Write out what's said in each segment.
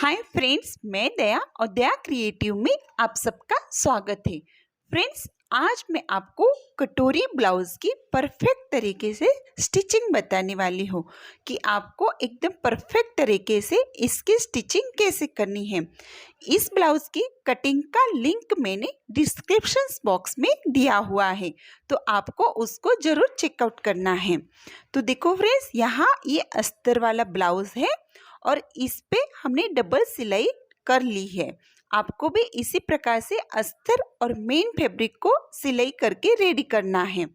Hi friends, मैं दया और दया creative में आप सबका स्वागत है। फ्रेंड्स, आज मैं आपको कटोरी ब्लाउज की परफेक्ट तरीके से स्टिचिंग बताने वाली हूँ कि आपको एकदम परफेक्ट तरीके से इसकी स्टिचिंग कैसे करनी है। इस ब्लाउज की कटिंग का लिंक मैंने डिस्क्रिप्शन बॉक्स में दिया हुआ है, तो आपको उसको ज़रूर चेकआउट करना है। तो देखो फ्रेंड्स, यहाँ ये अस्तर वाला ब्लाउज है और इस पे हमने डबल सिलाई कर ली है। आपको भी इसी प्रकार से अस्तर और मेन फैब्रिक को सिलाई करके रेडी करना है।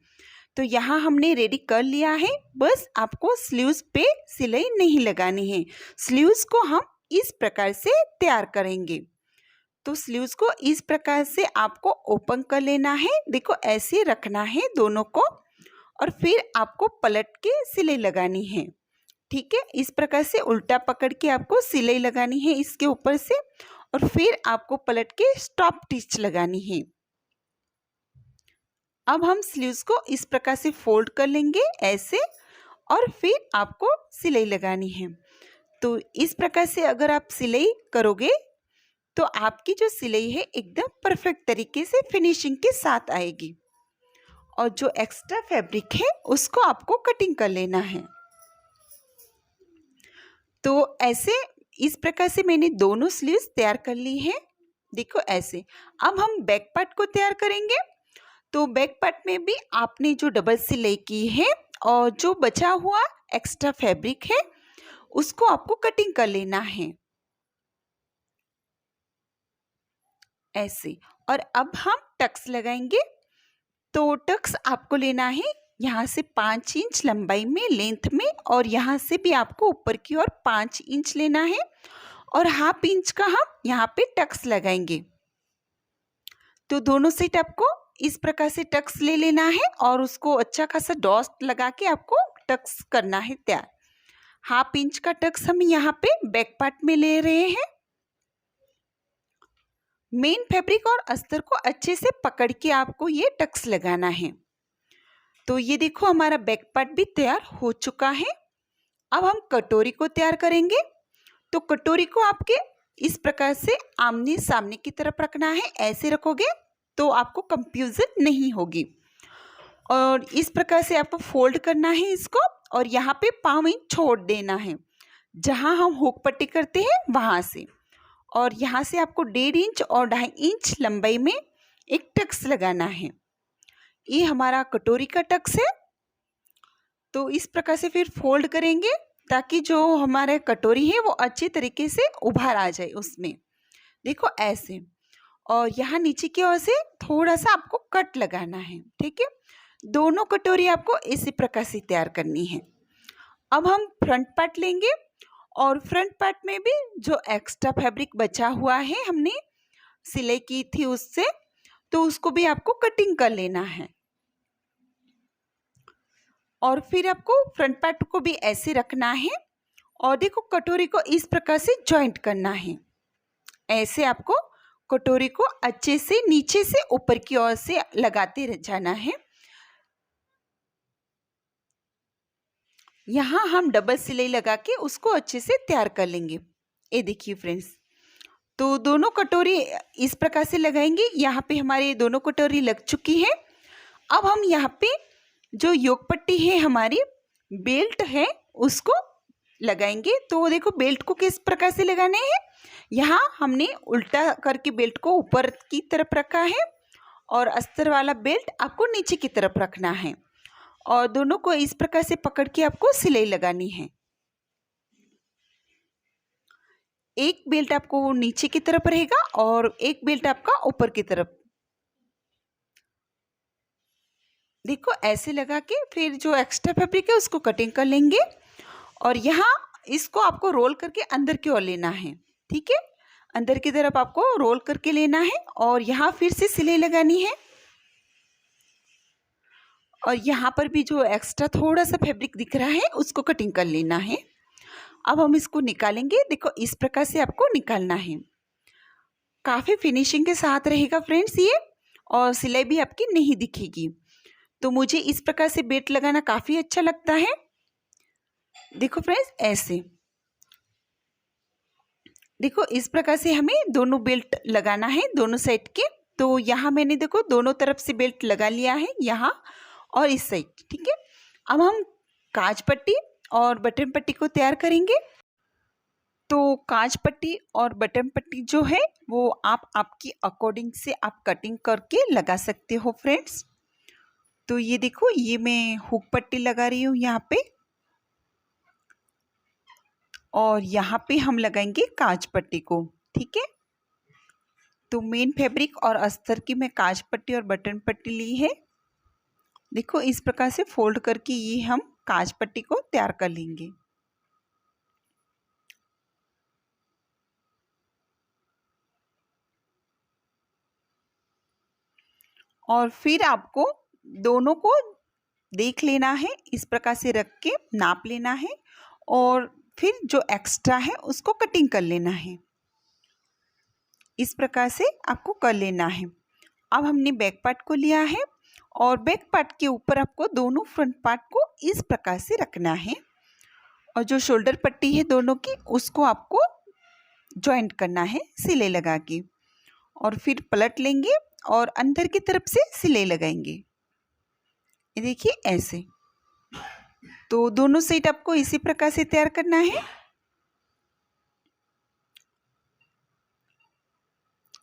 तो यहाँ हमने रेडी कर लिया है, बस आपको स्लीव्स पे सिलाई नहीं लगानी है। स्लीव्स को हम इस प्रकार से तैयार करेंगे। तो स्लीव्स को इस प्रकार से आपको ओपन कर लेना है। देखो, ऐसे रखना है दोनों को और फिर आपको पलट के सिलाई लगानी है। ठीक है, इस प्रकार से उल्टा पकड़ के आपको सिलाई लगानी है इसके ऊपर से और फिर आपको पलट के स्टॉप स्टिच लगानी है। अब हम स्लीव्स को इस प्रकार से फोल्ड कर लेंगे ऐसे और फिर आपको सिलाई लगानी है। तो इस प्रकार से अगर आप सिलाई करोगे तो आपकी जो सिलाई है एकदम परफेक्ट तरीके से फिनिशिंग के साथ आएगी। और जो एक्स्ट्रा फैब्रिक है उसको आपको कटिंग कर लेना है। तो ऐसे इस प्रकार से मैंने दोनों स्लीव्स तैयार कर ली है। देखो ऐसे। अब हम बैक पार्ट को तैयार करेंगे। तो बैक पार्ट में भी आपने जो डबल सिलाई की है और जो बचा हुआ एक्स्ट्रा फैब्रिक है उसको आपको कटिंग कर लेना है ऐसे। और अब हम टक्स लगाएंगे। तो टक्स आपको लेना है यहाँ से 5 इंच लंबाई में लेंथ में, और यहाँ से भी आपको ऊपर की ओर 5 इंच लेना है और ½ इंच का हम यहाँ पे टक्स लगाएंगे। तो दोनों साइड आपको इस प्रकार से टक्स ले लेना है और उसको अच्छा खासा डॉट लगा के आपको टक्स करना है तैयार। ½ इंच का टक्स हम यहाँ पे बैक पार्ट में ले रहे हैं। मेन फैब्रिक और अस्तर को अच्छे से पकड़ के आपको ये टक्स लगाना है। तो ये देखो, हमारा बैक पार्ट भी तैयार हो चुका है। अब हम कटोरी को तैयार करेंगे। तो कटोरी को आपके इस प्रकार से आमने सामने की तरफ रखना है। ऐसे रखोगे तो आपको कंफ्यूजन नहीं होगी। और इस प्रकार से आपको फोल्ड करना है इसको और यहाँ पे 5 इंच छोड़ देना है जहाँ हम हुक पट्टी करते हैं वहाँ से। और यहाँ से आपको 1.5 इंच और 2.5 इंच लंबाई में एक टक्स लगाना है। ये हमारा कटोरी का टक्स है। तो इस प्रकार से फिर फोल्ड करेंगे ताकि जो हमारे कटोरी है वो अच्छी तरीके से उभार आ जाए उसमें। देखो ऐसे। और यहाँ नीचे की ओर से थोड़ा सा आपको कट लगाना है। ठीक है, दोनों कटोरी आपको इसी प्रकार से तैयार करनी है। अब हम फ्रंट पार्ट लेंगे और फ्रंट पार्ट में भी जो एक्स्ट्रा फैब्रिक बचा हुआ है हमने सिलाई की थी उससे, तो उसको भी आपको कटिंग कर लेना है। और फिर आपको फ्रंट पार्ट को भी ऐसे रखना है और देखो कटोरी को इस प्रकार से जॉइंट करना है। ऐसे आपको कटोरी को अच्छे से नीचे से ऊपर की ओर से लगाते जाना है। यहाँ हम डबल सिलाई लगा के उसको अच्छे से तैयार कर लेंगे। ये देखिए फ्रेंड्स, तो दोनों कटोरी इस प्रकार से लगाएंगे। यहाँ पे हमारे दोनों कटोरी लग चुकी है। अब हम यहाँ पे जो योक पट्टी है हमारी बेल्ट है उसको लगाएंगे। तो देखो बेल्ट को किस प्रकार से लगाना है। यहाँ हमने उल्टा करके बेल्ट को ऊपर की तरफ रखा है और अस्तर वाला बेल्ट आपको नीचे की तरफ रखना है और दोनों को इस प्रकार से पकड़ के आपको सिलाई लगानी है। एक बेल्ट आपको नीचे की तरफ रहेगा और एक बेल्ट आपका ऊपर की तरफ। देखो ऐसे लगा के फिर जो एक्स्ट्रा फैब्रिक है उसको कटिंग कर लेंगे और यहाँ इसको आपको रोल करके अंदर की ओर लेना है। ठीक है, अंदर की तरफ आपको रोल करके लेना है और यहाँ फिर से सिलाई लगानी है। और यहाँ पर भी जो एक्स्ट्रा थोड़ा सा फैब्रिक दिख रहा है उसको कटिंग कर लेना है। अब हम इसको निकालेंगे। देखो इस प्रकार से आपको निकालना है। काफ़ी फिनिशिंग के साथ रहेगा फ्रेंड्स ये, और सिलाई भी आपकी नहीं दिखेगी। तो मुझे इस प्रकार से बेल्ट लगाना काफ़ी अच्छा लगता है। देखो फ्रेंड्स ऐसे। देखो इस प्रकार से हमें दोनों बेल्ट लगाना है दोनों साइड के। तो यहाँ मैंने देखो दोनों तरफ से बेल्ट लगा लिया है, यहाँ और इस साइड, ठीक है। अब हम काज पट्टी और बटन पट्टी को तैयार करेंगे। तो काज पट्टी और बटन पट्टी जो है वो आप आपकी अकॉर्डिंग से आप कटिंग करके लगा सकते हो फ्रेंड्स। तो ये देखो, ये मैं हुक पट्टी लगा रही हूँ यहाँ पे, और यहाँ पे हम लगाएंगे काज पट्टी को, ठीक है। तो मेन फैब्रिक और अस्तर की मैं काज पट्टी और बटन पट्टी ली है। देखो इस प्रकार से फोल्ड करके ये हम काज पट्टी को तैयार कर लेंगे। और फिर आपको दोनों को देख लेना है, इस प्रकार से रख के नाप लेना है और फिर जो एक्स्ट्रा है उसको कटिंग कर लेना है। इस प्रकार से आपको कर लेना है। अब हमने बैक पार्ट को लिया है और बैक पार्ट के ऊपर आपको दोनों फ्रंट पार्ट को इस प्रकार से रखना है, और जो शोल्डर पट्टी है दोनों की उसको आपको जॉइंट करना है सिलाई लगा के, और फिर पलट लेंगे और अंदर की तरफ से सिलाई लगाएंगे। ये देखिए ऐसे। तो दोनों साइड आपको इसी प्रकार से तैयार करना है,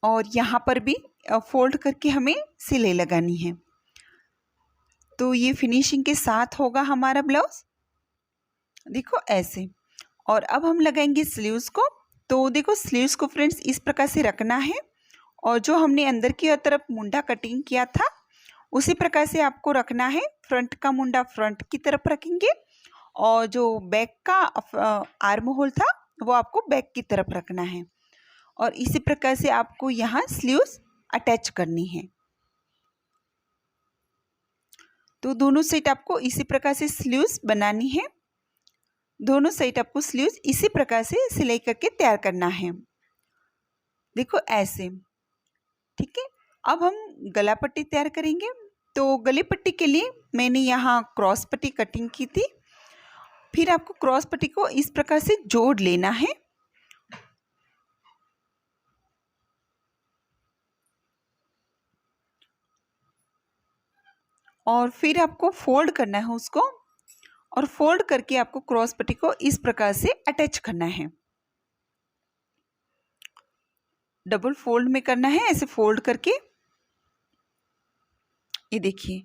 और यहाँ पर भी फोल्ड करके हमें सिलाई लगानी है। तो ये फिनिशिंग के साथ होगा हमारा ब्लाउज, देखो ऐसे। और अब हम लगाएंगे स्लीव्स को। तो देखो स्लीव्स को फ्रेंड्स इस प्रकार से रखना है, और जो हमने अंदर की तरफ मुंडा कटिंग किया था उसी प्रकार से आपको रखना है। फ्रंट का मुंडा फ्रंट की तरफ रखेंगे, और जो बैक का आर्म होल था वो आपको बैक की तरफ रखना है, और इसी प्रकार से आपको यहाँ स्लीव्स अटैच करनी है। तो दोनों साइड आपको इसी प्रकार से स्लीव्स बनानी है। दोनों साइड आपको स्लीव्स इसी प्रकार से सिलाई करके तैयार करना है, देखो ऐसे, ठीक है। अब हम गला पट्टी तैयार करेंगे। तो गले पट्टी के लिए मैंने यहाँ क्रॉस पट्टी कटिंग की थी। फिर आपको क्रॉस पट्टी को इस प्रकार से जोड़ लेना है, और फिर आपको फोल्ड करना है उसको, और फोल्ड करके आपको क्रॉस पट्टी को इस प्रकार से अटैच करना है। डबल फोल्ड में करना है, ऐसे फोल्ड करके, ये देखिए।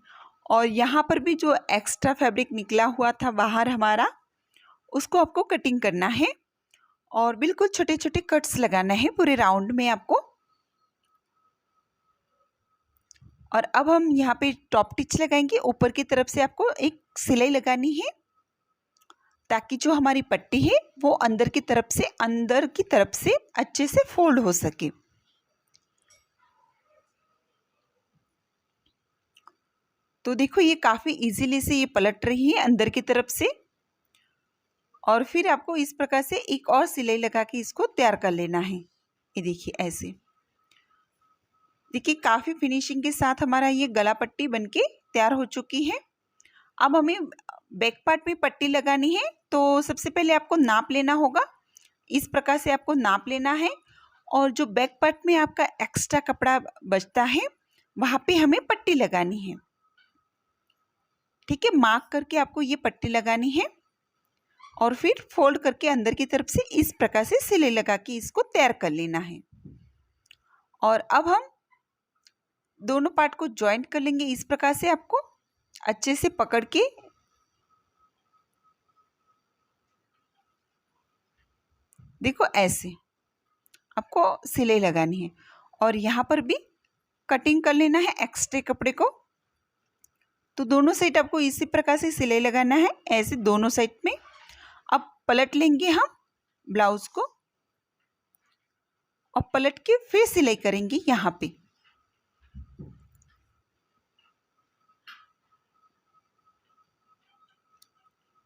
और यहाँ पर भी जो एक्स्ट्रा फैब्रिक निकला हुआ था बाहर हमारा, उसको आपको कटिंग करना है, और बिल्कुल छोटे छोटे कट्स लगाना है पूरे राउंड में आपको। और अब हम यहाँ पे टॉप टिच लगाएंगे। ऊपर की तरफ से आपको एक सिलाई लगानी है, ताकि जो हमारी पट्टी है वो अंदर की तरफ से अच्छे से फोल्ड हो सके। तो देखो ये काफ़ी इजीली से ये पलट रही है अंदर की तरफ से, और फिर आपको इस प्रकार से एक और सिलाई लगा के इसको तैयार कर लेना है। ये देखिए ऐसे। देखिए काफ़ी फिनिशिंग के साथ हमारा ये गला पट्टी बनके तैयार हो चुकी है। अब हमें बैक पार्ट में पट्टी लगानी है। तो सबसे पहले आपको नाप लेना होगा, इस प्रकार से आपको नाप लेना है, और जो बैक पार्ट में आपका एक्स्ट्रा कपड़ा बचता है वहाँ पे हमें पट्टी लगानी है, ठीक है। मार्क करके आपको ये पट्टी लगानी है, और फिर फोल्ड करके अंदर की तरफ से इस प्रकार से सिलाई लगा के इसको तैयार कर लेना है। और अब हम दोनों पार्ट को जॉइंट कर लेंगे। इस प्रकार से आपको अच्छे से पकड़ के देखो ऐसे आपको सिलाई लगानी है, और यहाँ पर भी कटिंग कर लेना है एक्स्ट्रा कपड़े को। तो दोनों साइड आपको इसी प्रकार से सिलाई लगाना है, ऐसे दोनों साइड में। अब पलट लेंगे हम ब्लाउज को, और पलट के फिर सिलाई करेंगे यहाँ पे।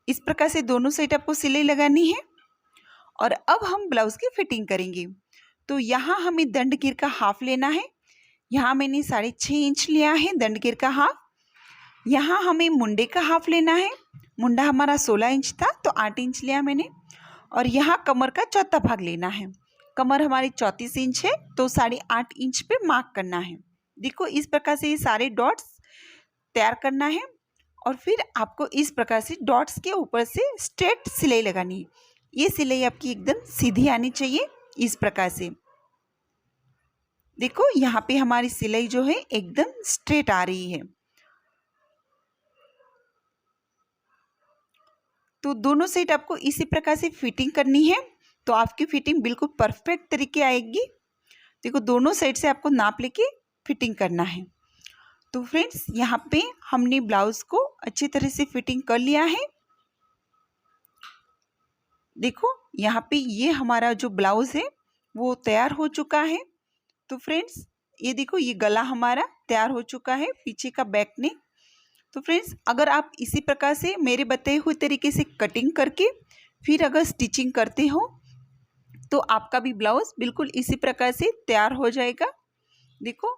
इस प्रकार से दोनों साइड आपको सिलाई लगानी है, और अब हम ब्लाउज की फिटिंग करेंगे। तो यहाँ हमें दंड घेर का हाफ लेना है। यहाँ मैंने 6.5 इंच लिया है दंड घेर का हाफ। यहाँ हमें मुंडे का हाफ लेना है। मुंडा हमारा 16 इंच था तो 8 इंच लिया मैंने, और यहाँ कमर का चौथा भाग लेना है। कमर हमारी 34 इंच है तो 8.5 इंच पे मार्क करना है। देखो इस प्रकार से ये सारे डॉट्स तैयार करना है और फिर आपको इस प्रकार से डॉट्स के ऊपर से स्ट्रेट सिलाई लगानी है। ये सिलाई आपकी एकदम सीधी आनी चाहिए इस प्रकार से। देखो यहाँ पे हमारी सिलाई जो है एकदम स्ट्रेट आ रही है। तो दोनों साइड आपको इसी प्रकार से फिटिंग करनी है तो आपकी फिटिंग बिल्कुल परफेक्ट तरीके आएगी। देखो दोनों साइड से आपको नाप लेके फिटिंग करना है। तो फ्रेंड्स यहाँ पे हमने ब्लाउज को अच्छी तरह से फिटिंग कर लिया है। देखो यहाँ पे ये हमारा जो ब्लाउज है वो तैयार हो चुका है। तो फ्रेंड्स ये देखो ये गला हमारा तैयार हो चुका है, पीछे का बैक नेक। तो फ्रेंड्स अगर आप इसी प्रकार से मेरे बताए हुए तरीके से कटिंग करके फिर अगर स्टिचिंग करते हो तो आपका भी ब्लाउज बिल्कुल इसी प्रकार से तैयार हो जाएगा। देखो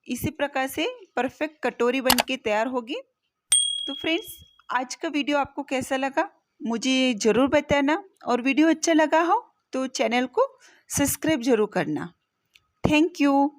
इसी प्रकार से परफेक्ट कटोरी बन के तैयार होगी। तो फ्रेंड्स आज का वीडियो आपको कैसा लगा मुझे ज़रूर बताना और वीडियो अच्छा लगा हो तो चैनल को सब्सक्राइब जरूर करना। Thank you.